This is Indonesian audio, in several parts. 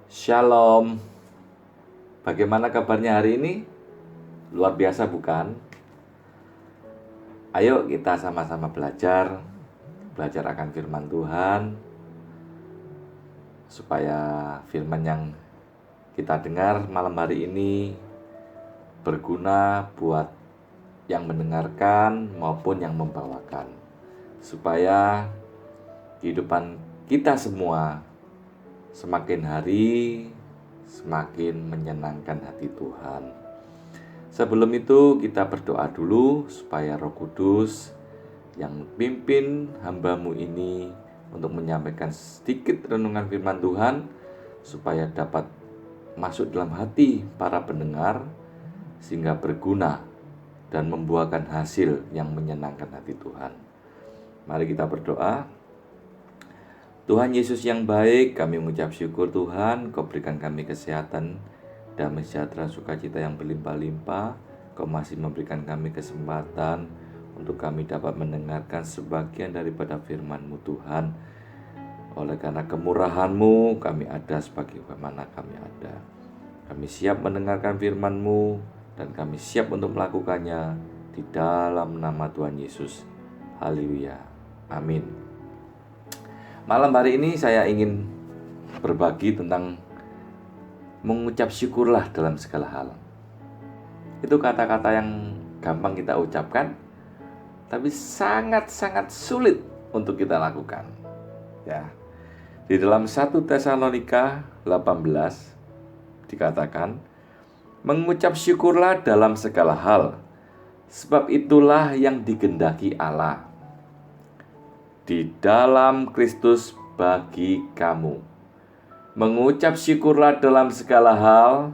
Shalom. Bagaimana kabarnya hari ini? Luar biasa bukan? Ayo kita sama-sama belajar akan firman Tuhan, supaya firman yang kita dengar malam hari ini berguna buat yang mendengarkan maupun yang membawakan, supaya kehidupan kita semua semakin hari semakin menyenangkan hati Tuhan. Sebelum itu kita berdoa dulu supaya Roh Kudus yang pimpin hamba-Mu ini untuk menyampaikan sedikit renungan firman Tuhan, supaya dapat masuk dalam hati para pendengar sehingga berguna dan membuahkan hasil yang menyenangkan hati Tuhan. Mari kita berdoa. Tuhan Yesus yang baik, kami mengucap syukur Tuhan, Kau berikan kami kesehatan, damai sejahtera, sukacita yang berlimpah-limpah. Kau masih memberikan kami kesempatan untuk kami dapat mendengarkan sebagian daripada firman-Mu Tuhan. Oleh karena kemurahan-Mu, kami ada sebagaimana kami ada. Kami siap mendengarkan firman-Mu dan kami siap untuk melakukannya di dalam nama Tuhan Yesus. Haleluya. Amin. Malam hari ini saya ingin berbagi tentang mengucap syukurlah dalam segala hal. Itu kata-kata yang gampang kita ucapkan, tapi sangat-sangat sulit untuk kita lakukan. Ya. Di dalam 1 Tesalonika 18 dikatakan, mengucap syukurlah dalam segala hal, sebab itulah yang digendaki Allah di dalam Kristus bagi kamu. Mengucap syukurlah dalam segala hal,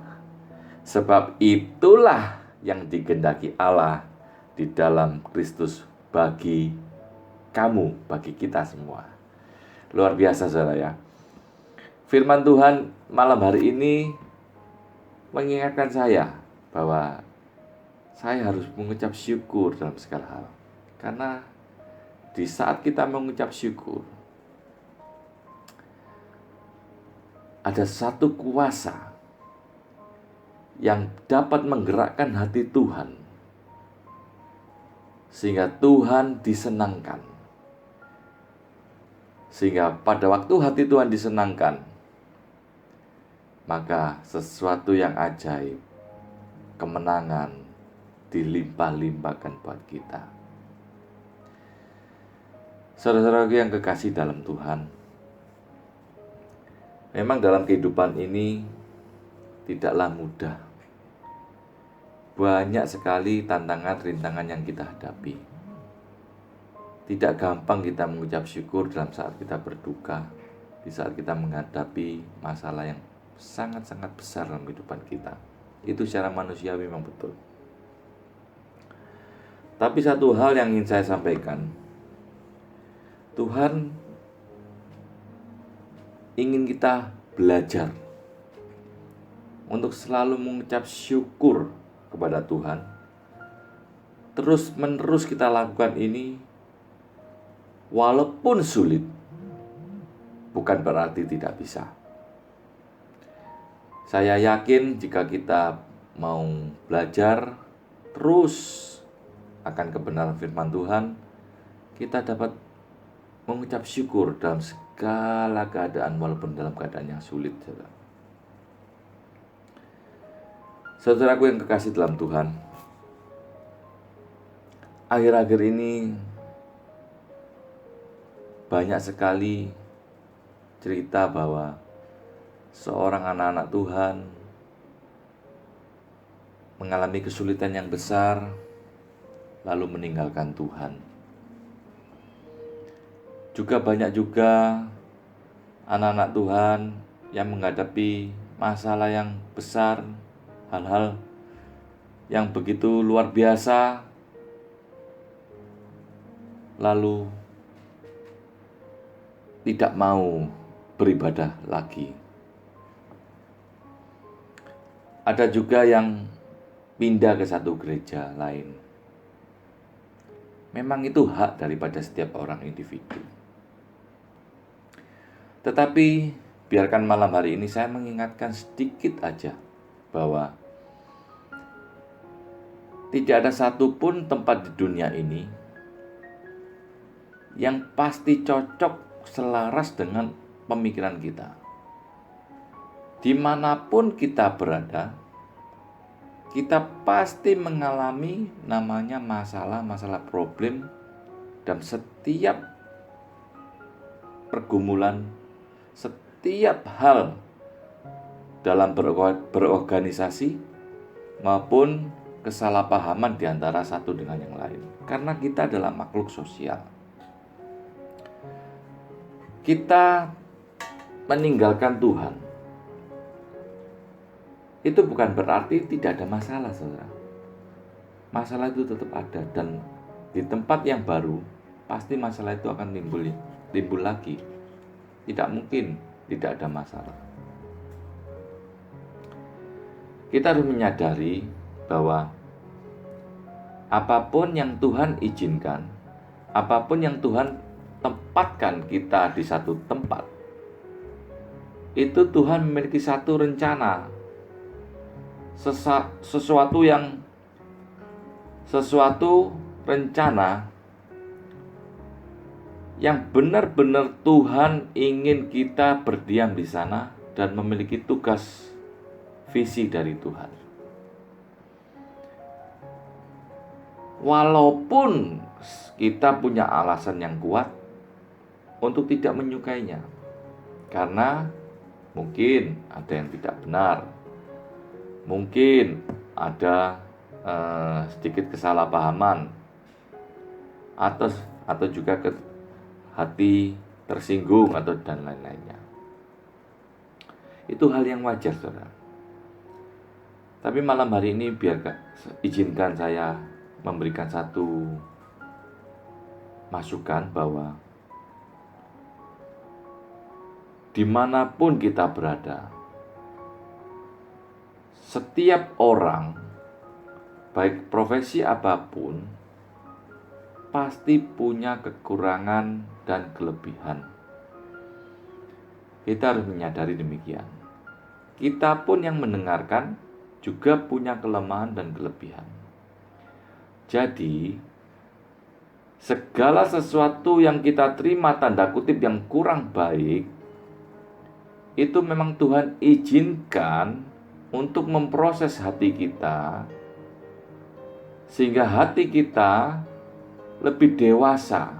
sebab itulah yang digendaki Allah di dalam Kristus bagi kamu, bagi kita semua. Luar biasa saudara ya. Firman Tuhan malam hari ini mengingatkan saya bahwa saya harus mengucap syukur dalam segala hal. Karena di saat kita mengucap syukur, ada satu kuasa yang dapat menggerakkan hati Tuhan, sehingga Tuhan disenangkan. Sehingga pada waktu hati Tuhan disenangkan, maka sesuatu yang ajaib, kemenangan dilimpah-limpahkan buat kita. Saudara-saudaraku yang kekasih dalam Tuhan, memang dalam kehidupan ini tidaklah mudah. Banyak sekali tantangan, rintangan yang kita hadapi. Tidak gampang kita mengucap syukur dalam saat kita berduka, di saat kita menghadapi masalah yang sangat-sangat besar dalam kehidupan kita. Itu secara manusiawi memang betul. Tapi satu hal yang ingin saya sampaikan, Tuhan ingin kita belajar untuk selalu mengucap syukur kepada Tuhan. Terus-menerus kita lakukan ini walaupun sulit, bukan berarti tidak bisa. Saya yakin jika kita mau belajar terus akan kebenaran firman Tuhan, kita dapat mengucap syukur dalam segala keadaan, walaupun dalam keadaan yang sulit. Saudaraku yang kekasih dalam Tuhan, akhir-akhir ini banyak sekali cerita bahwa seorang anak-anak Tuhan mengalami kesulitan yang besar, lalu meninggalkan Tuhan. Juga banyak juga anak-anak Tuhan yang menghadapi masalah yang besar, hal-hal yang begitu luar biasa, lalu tidak mau beribadah lagi. Ada juga yang pindah ke satu gereja lain. Memang itu hak daripada setiap orang individu. Tetapi biarkan malam hari ini saya mengingatkan sedikit aja bahwa tidak ada satupun tempat di dunia ini yang pasti cocok selaras dengan pemikiran kita. Dimanapun kita berada, kita pasti mengalami namanya masalah-masalah problem, dan setiap pergumulan, setiap hal dalam berorganisasi maupun kesalahpahaman di antara satu dengan yang lain. Karena kita adalah makhluk sosial. Kita meninggalkan Tuhan, itu bukan berarti tidak ada masalah, saudara. Masalah itu tetap ada, dan di tempat yang baru pasti masalah itu akan timbul lagi. Tidak mungkin tidak ada masalah. Kita harus menyadari bahwa apapun yang Tuhan izinkan, apapun yang Tuhan tempatkan kita di satu tempat, itu Tuhan memiliki satu rencana, sesuatu rencana yang benar-benar Tuhan ingin kita berdiam di sana dan memiliki tugas visi dari Tuhan. Walaupun kita punya alasan yang kuat untuk tidak menyukainya, karena mungkin ada yang tidak benar, mungkin ada sedikit kesalahpahaman, atau juga hati tersinggung atau dan lain-lainnya. Itu hal yang wajar, saudara. Tapi malam hari ini izinkan saya memberikan satu masukan bahwa dimanapun kita berada, setiap orang, baik profesi apapun, pasti punya kekurangan dan kelebihan. Kita harus menyadari demikian. Kita pun yang mendengarkan juga punya kelemahan dan kelebihan. Jadi, segala sesuatu yang kita terima tanda kutip yang kurang baik, itu memang Tuhan izinkan untuk memproses hati kita, sehingga hati kita lebih dewasa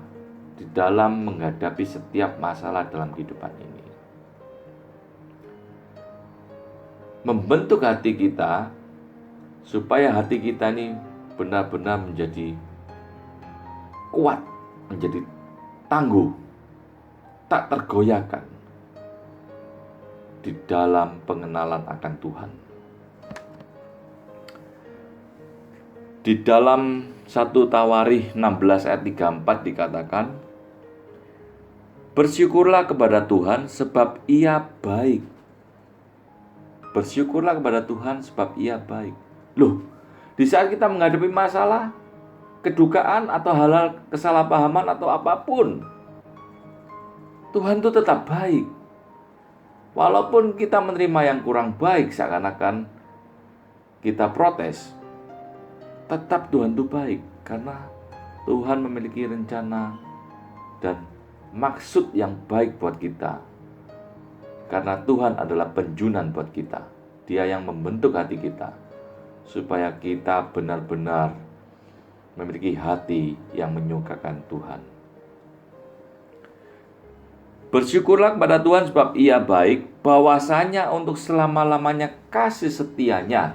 di dalam menghadapi setiap masalah dalam kehidupan ini. Membentuk hati kita supaya hati kita ini benar-benar menjadi kuat, menjadi tangguh, tak tergoyahkan di dalam pengenalan akan Tuhan. Di dalam 1 Tawarikh 16 ayat 34 dikatakan, bersyukurlah kepada Tuhan sebab Ia baik. Bersyukurlah kepada Tuhan sebab Ia baik. Loh, di saat kita menghadapi masalah, kedukaan atau hal-hal kesalahpahaman atau apapun, Tuhan itu tetap baik. Walaupun kita menerima yang kurang baik, seakan-akan kita protes, tetap Tuhan itu baik, karena Tuhan memiliki rencana dan maksud yang baik buat kita. Karena Tuhan adalah penjunan buat kita. Dia yang membentuk hati kita supaya kita benar-benar memiliki hati yang menyukakan Tuhan. Bersyukurlah kepada Tuhan sebab Ia baik, bahwasanya untuk selama-lamanya kasih setianya.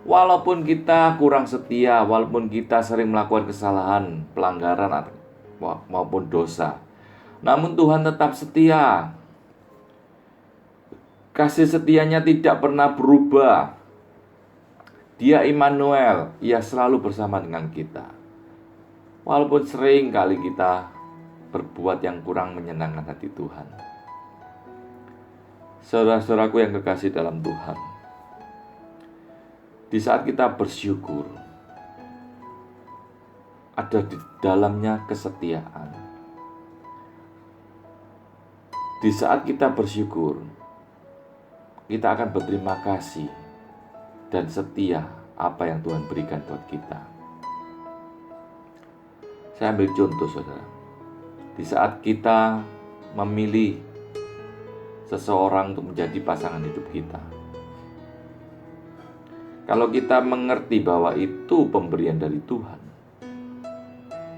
Walaupun kita kurang setia, walaupun kita sering melakukan kesalahan, pelanggaran maupun dosa, namun Tuhan tetap setia. Kasih setianya tidak pernah berubah. Dia Immanuel, Ia selalu bersama dengan kita. Walaupun sering kali kita berbuat yang kurang menyenangkan hati Tuhan. Saudara-saudaraku yang kekasih dalam Tuhan, di saat kita bersyukur, ada di dalamnya kesetiaan. Di saat kita bersyukur, kita akan berterima kasih dan setia apa yang Tuhan berikan buat kita. Saya ambil contoh, saudara. Di saat kita memilih seseorang untuk menjadi pasangan hidup kita, kalau kita mengerti bahwa itu pemberian dari Tuhan,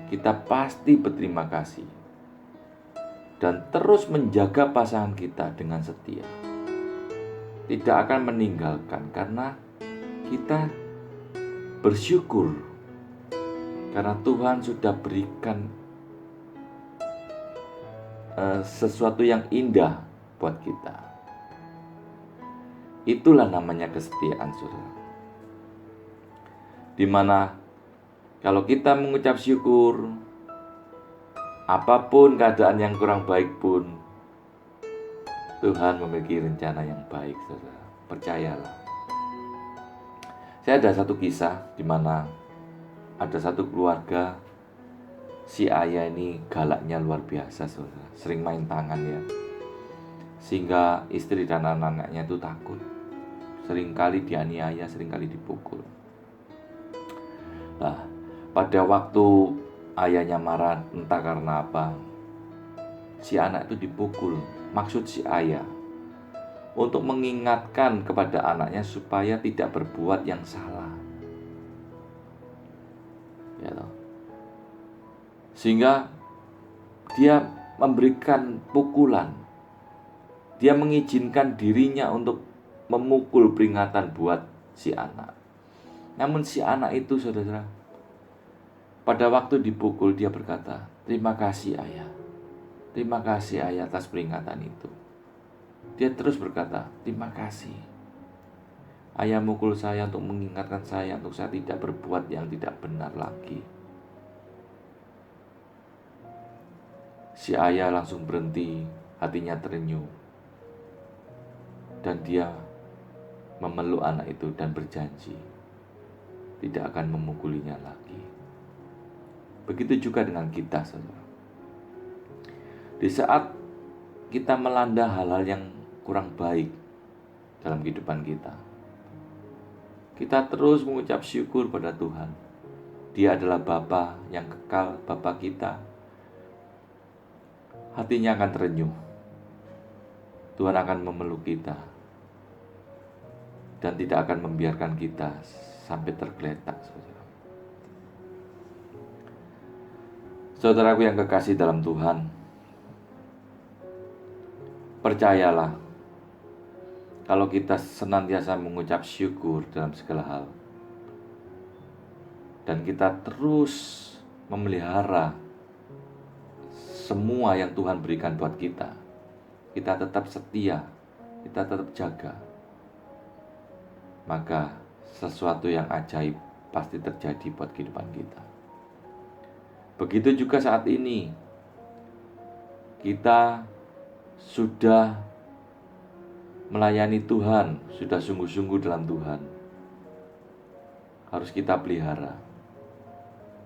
kita pasti berterima kasih dan terus menjaga pasangan kita dengan setia. Tidak akan meninggalkan karena kita bersyukur karena Tuhan sudah berikan sesuatu yang indah buat kita. Itulah namanya kesetiaan, saudara. Dimana kalau kita mengucap syukur, apapun keadaan yang kurang baik pun, Tuhan memiliki rencana yang baik, saudara. Percayalah. Saya ada satu kisah di mana ada satu keluarga, si ayah ini galaknya luar biasa, saudara. Sering main tangan ya, sehingga istri dan anak-anaknya itu takut. Seringkali dianiaya, seringkali dipukul. Nah, pada waktu ayahnya marah, entah karena apa, si anak itu dipukul. Maksud si ayah untuk mengingatkan kepada anaknya supaya tidak berbuat yang salah, ya toh. Sehingga dia memberikan pukulan, dia mengizinkan dirinya untuk memukul peringatan buat si anak. Namun si anak itu, saudara, pada waktu dipukul dia berkata, "Terima kasih ayah, terima kasih ayah atas peringatan itu." Dia terus berkata, "Terima kasih. Ayah mukul saya untuk mengingatkan saya untuk saya tidak berbuat yang tidak benar lagi." Si ayah langsung berhenti, hatinya terenyuh. Dan dia memeluk anak itu dan berjanji tidak akan memukulinya lagi. Begitu juga dengan kita, saudara. Di saat kita melanda hal-hal yang kurang baik dalam kehidupan kita, kita terus mengucap syukur pada Tuhan. Dia adalah Bapa yang kekal, Bapa kita. Hatinya akan terenyuh. Tuhan akan memeluk kita dan tidak akan membiarkan kita sampai tergeletak, saudara. Saudaraku yang kekasih dalam Tuhan, percayalah, kalau kita senantiasa mengucap syukur dalam segala hal, dan kita terus memelihara semua yang Tuhan berikan buat kita, kita tetap setia, kita tetap jaga, maka sesuatu yang ajaib pasti terjadi buat kehidupan kita. Begitu juga saat ini, kita sudah melayani Tuhan, sudah sungguh-sungguh dalam Tuhan. Harus kita pelihara,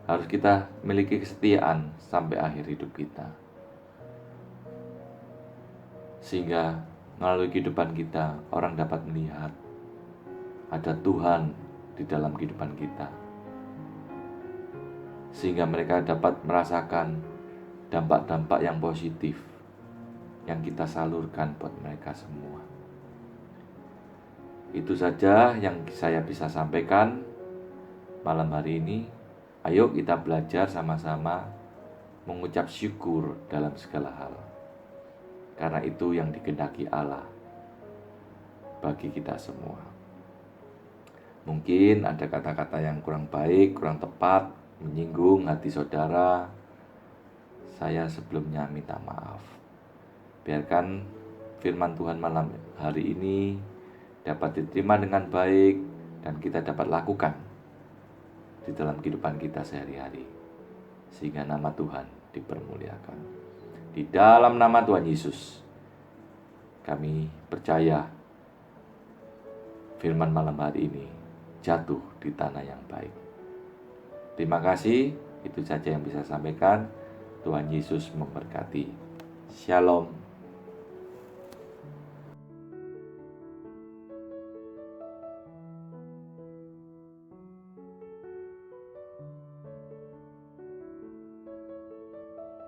harus kita miliki kesetiaan sampai akhir hidup kita, sehingga melalui kehidupan kita orang dapat melihat ada Tuhan di dalam kehidupan kita, sehingga mereka dapat merasakan dampak-dampak yang positif yang kita salurkan buat mereka semua. Itu saja yang saya bisa sampaikan malam hari ini. Ayo kita belajar sama-sama mengucap syukur dalam segala hal, karena itu yang dikehendaki Allah bagi kita semua. Mungkin ada kata-kata yang kurang baik, kurang tepat, menyinggung hati saudara. Saya sebelumnya minta maaf. Biarkan firman Tuhan malam hari ini dapat diterima dengan baik dan kita dapat lakukan di dalam kehidupan kita sehari-hari, sehingga nama Tuhan dipermuliakan. Di dalam nama Tuhan Yesus, kami percaya firman malam hari ini jatuh di tanah yang baik. Terima kasih, itu saja yang bisa saya sampaikan. Tuhan Yesus memberkati. Shalom.